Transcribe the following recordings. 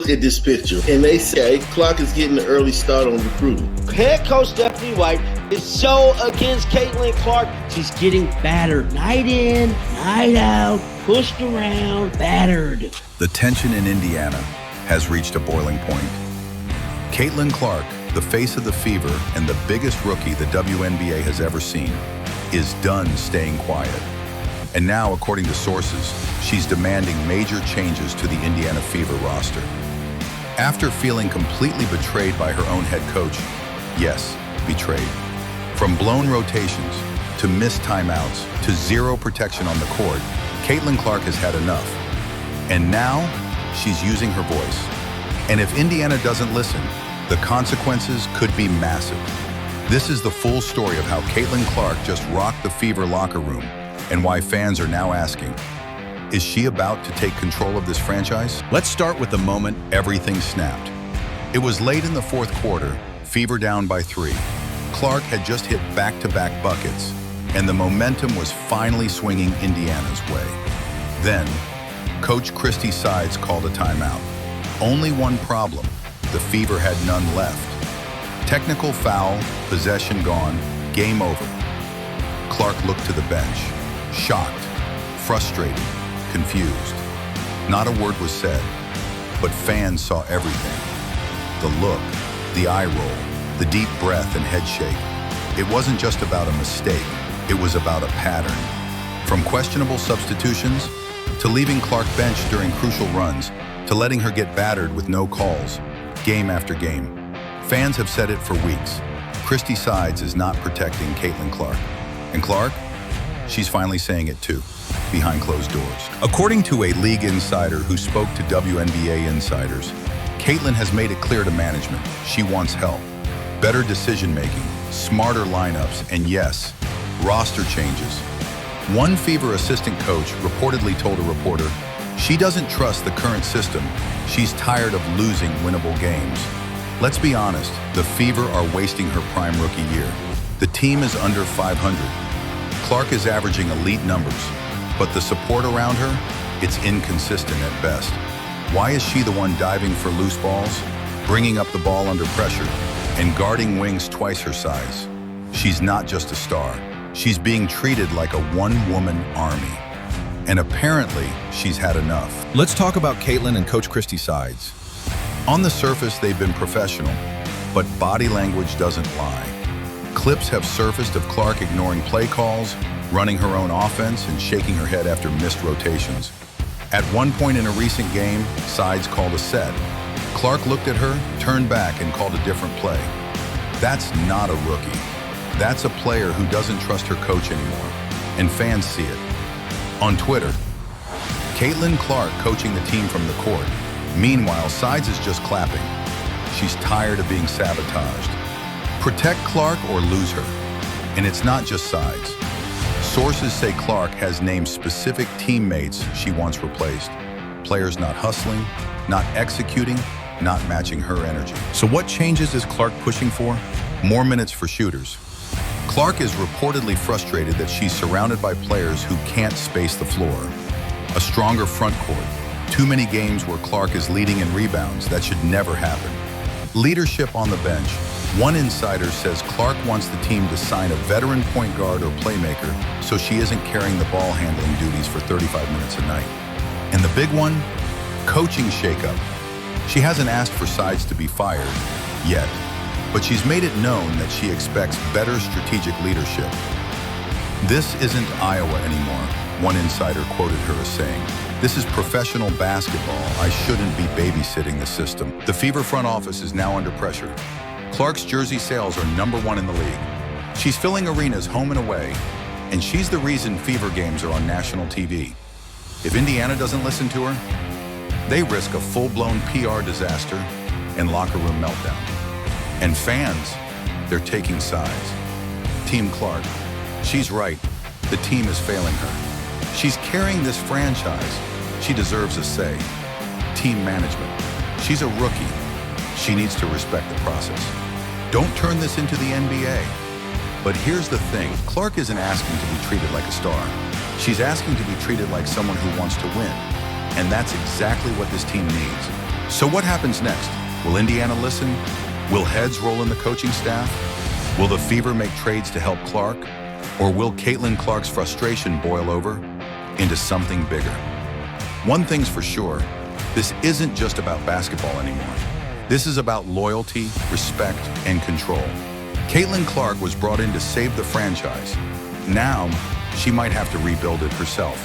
look at this picture and they say Clark is getting an early start on recruiting. Head coach Stephanie White is so against Caitlin Clark. She's getting battered night in, night out, pushed around, battered. The tension in Indiana has reached a boiling point. Caitlin Clark, the face of the Fever and the biggest rookie the WNBA has ever seen, is done staying quiet. And now, according to sources, she's demanding major changes to the Indiana Fever roster. After feeling completely betrayed by her own head coach, yes, betrayed. From blown rotations, to missed timeouts, to zero protection on the court, Caitlin Clark has had enough. And now, she's using her voice. And if Indiana doesn't listen, the consequences could be massive. This is the full story of how Caitlin Clark just rocked the Fever locker room and why fans are now asking, is she about to take control of this franchise? Let's start with the moment everything snapped. It was late in the fourth quarter, Fever down by 3. Clark had just hit back-to-back buckets, and the momentum was finally swinging Indiana's way. Then, Coach Christy Sides called a timeout. Only one problem, the Fever had none left. Technical foul, possession gone, game over. Clark looked to the bench, shocked, frustrated, confused. Not a word was said, but fans saw everything. The look, the eye roll, the deep breath and head shake. It wasn't just about a mistake, it was about a pattern. From questionable substitutions, to leaving Clark benched during crucial runs, to letting her get battered with no calls, game after game. Fans have said it for weeks. Christy Sides is not protecting Caitlin Clark. And Clark? She's finally saying it too, behind closed doors. According to a league insider who spoke to WNBA insiders, Caitlin has made it clear to management she wants help, better decision-making, smarter lineups, and yes, roster changes. One Fever assistant coach reportedly told a reporter she doesn't trust the current system. She's tired of losing winnable games. Let's be honest, the Fever are wasting her prime rookie year. The team is under 500. Clark is averaging elite numbers, but the support around her, it's inconsistent at best. Why is she the one diving for loose balls, bringing up the ball under pressure, and guarding wings twice her size? She's not just a star. She's being treated like a one-woman army. And apparently, she's had enough. Let's talk about Caitlin and Coach Christy Sides. On the surface, they've been professional, but body language doesn't lie. Clips have surfaced of Clark ignoring play calls, running her own offense, and shaking her head after missed rotations. At one point in a recent game, Sides called a set. Clark looked at her, turned back, and called a different play. That's not a rookie. That's a player who doesn't trust her coach anymore, and fans see it. On Twitter, Caitlin Clark coaching the team from the court. Meanwhile, Sides is just clapping. She's tired of being sabotaged. Protect Clark or lose her. And it's not just Sides. Sources say Clark has named specific teammates she wants replaced. Players not hustling, not executing, not matching her energy. So what changes is Clark pushing for? More minutes for shooters. Clark is reportedly frustrated that she's surrounded by players who can't space the floor. A stronger front court. Too many games where Clark is leading in rebounds. That should never happen. Leadership on the bench. One insider says Clark wants the team to sign a veteran point guard or playmaker so she isn't carrying the ball handling duties for 35 minutes a night. And the big one? Coaching shakeup. She hasn't asked for Sides to be fired yet, but she's made it known that she expects better strategic leadership. This isn't Iowa anymore, one insider quoted her as saying. This is professional basketball. I shouldn't be babysitting the system. The Fever front office is now under pressure. Clark's jersey sales are #1 in the league. She's filling arenas home and away, and she's the reason Fever games are on national TV. If Indiana doesn't listen to her, they risk a full-blown PR disaster and locker room meltdown. And fans, they're taking sides. Team Clark, she's right. The team is failing her. She's carrying this franchise. She deserves a say. Team management, she's a rookie. She needs to respect the process. Don't turn this into the NBA. But here's the thing, Clark isn't asking to be treated like a star. She's asking to be treated like someone who wants to win. And that's exactly what this team needs. So what happens next? Will Indiana listen? Will heads roll in the coaching staff? Will the Fever make trades to help Clark? Or will Caitlin Clark's frustration boil over into something bigger? One thing's for sure, this isn't just about basketball anymore. This is about loyalty, respect, and control. Caitlin Clark was brought in to save the franchise. Now, she might have to rebuild it herself.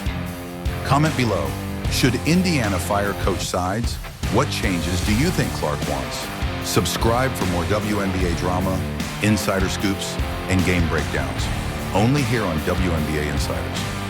Comment below, should Indiana fire Coach Sides? What changes do you think Clark wants? Subscribe for more WNBA drama, insider scoops, and game breakdowns. Only here on WNBA Insiders.